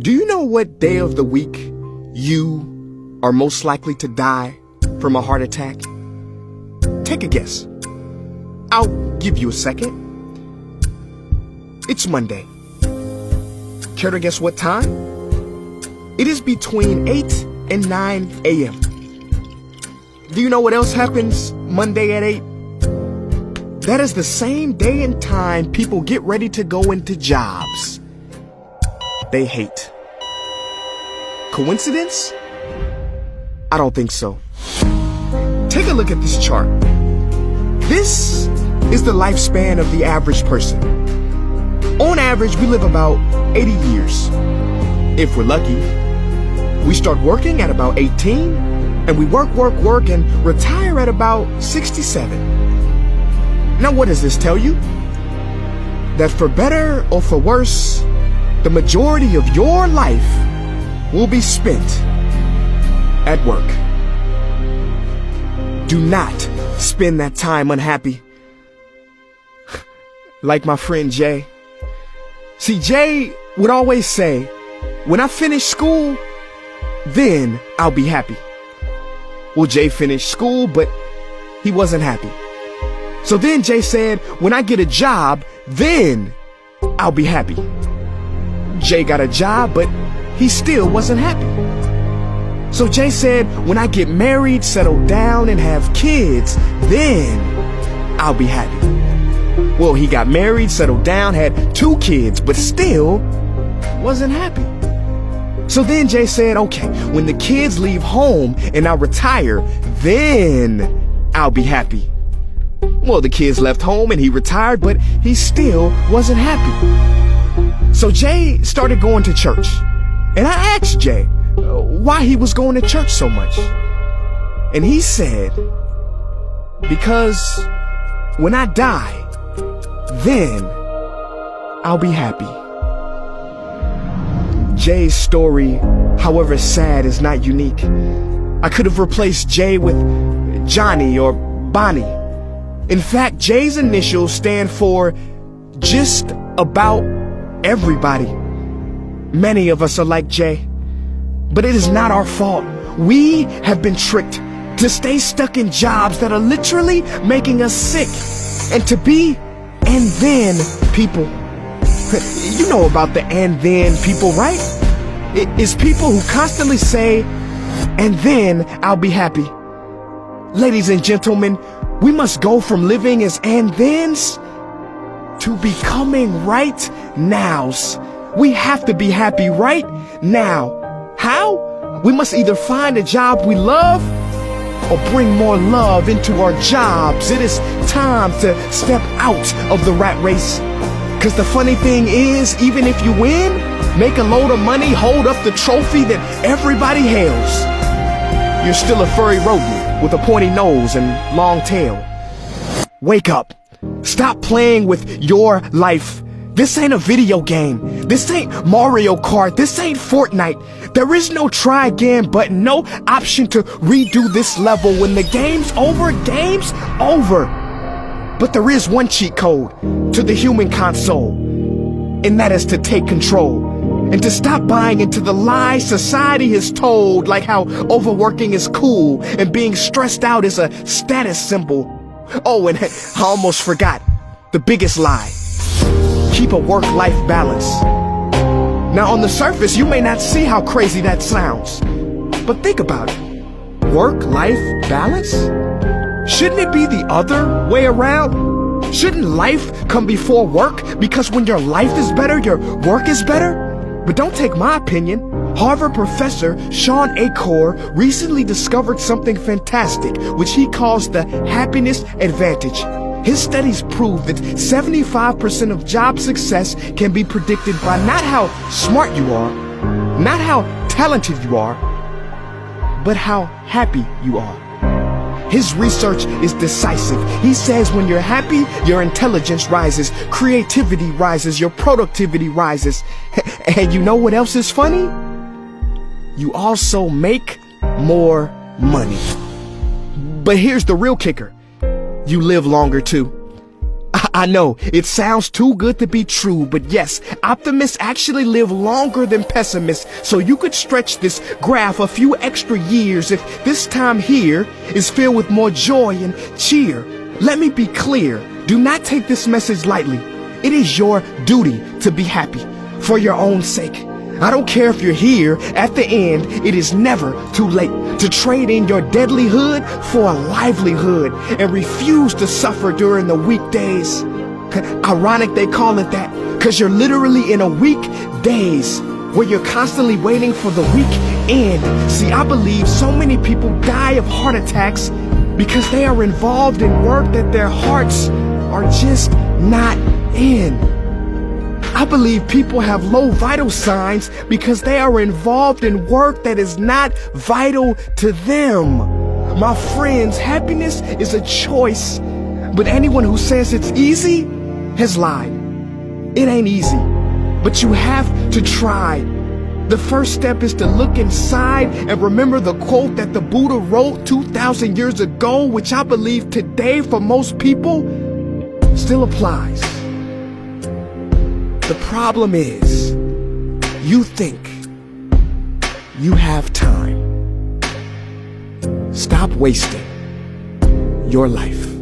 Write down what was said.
Do you know what day of the week you are most likely to die from a heart attack? Take a guess. I'll give you a second. It's Monday. Care to guess what time? It is between 8 and 9 a.m. Do you know what else happens Monday at 8? That is the same day and time people get ready to go into jobs they hate. Coincidence? I don't think so. Take a look at this chart. This is the lifespan of the average person. On average, we live about 80 years. If we're lucky, we start working at about 18, and we work, and retire at about 67. Now, what does this tell you? That for better or for worse, the majority of your life will be spent at work. Do not spend that time unhappy. Like my friend Jay. See, Jay would always say, when I finish school, then I'll be happy. Well, Jay finished school, but he wasn't happy. So then Jay said, when I get a job, then I'll be happy. Jay got a job, but he still wasn't happy. So Jay said, when I get married, settle down, and have kids, then I'll be happy. Well, he got married, settled down, had 2 kids, but still wasn't happy. So then Jay said, okay, when the kids leave home and I retire, then I'll be happy. Well, the kids left home and he retired, but he still wasn't happy. So Jay started going to church. And I asked Jay why he was going to church so much. And he said, because when I die, then I'll be happy. Jay's story, however sad, is not unique. I could have replaced Jay with Johnny or Bonnie. In fact, Jay's initials stand for just about everybody. Many of us are like Jay, but it is not our fault. We have been tricked to stay stuck in jobs that are literally making us sick, and to be and then people. You know about the and then people, right? It is people who constantly say, and then I'll be happy. Ladies and gentlemen, we must go from living as and thens to becoming right nows. We have to be happy right now. How? We must either find a job we love or bring more love into our jobs. It is time to step out of the rat race. Cause the funny thing is, even if you win, make a load of money, hold up the trophy that everybody hails, you're still a furry rodent with a pointy nose and long tail. Wake up. Stop playing with your life. This ain't a video game. This ain't Mario Kart. This ain't Fortnite. There is no try again button, no option to redo this level. When the game's over, game's over. But there is one cheat code to the human console, and that is to take control and to stop buying into the lies society has told, like how overworking is cool and being stressed out is a status symbol. Oh, and I almost forgot the biggest lie. Keep a work-life balance. Now, on the surface, you may not see how crazy that sounds, but think about it. Work-life balance? Shouldn't it be the other way around? Shouldn't life come before work? Because when your life is better, your work is better? But don't take my opinion. Harvard professor Sean Achor recently discovered something fantastic, which he calls the happiness advantage. His studies prove that 75% of job success can be predicted by not how smart you are, not how talented you are, but how happy you are. His research is decisive. He says when you're happy, your intelligence rises, creativity rises, your productivity rises. And you know what else is funny? You also make more money. But here's the real kicker. You live longer too. I know, it sounds too good to be true, but yes, optimists actually live longer than pessimists, so you could stretch this graph a few extra years if this time here is filled with more joy and cheer. Let me be clear, do not take this message lightly. It is your duty to be happy, for your own sake. I don't care if you're here at the end, it is never too late to trade in your deadlyhood for a livelihood and refuse to suffer during the weekdays. Ironic they call it that, cause you're literally in a weekdays where you're constantly waiting for the weekend. See, I believe so many people die of heart attacks because they are involved in work that their hearts are just not in. I believe people have low vital signs because they are involved in work that is not vital to them. My friends, happiness is a choice, but anyone who says it's easy has lied. It ain't easy, but you have to try. The first step is to look inside and remember the quote that the Buddha wrote 2,000 years ago, which I believe today for most people still applies. The problem is, you think you have time. Stop wasting your life.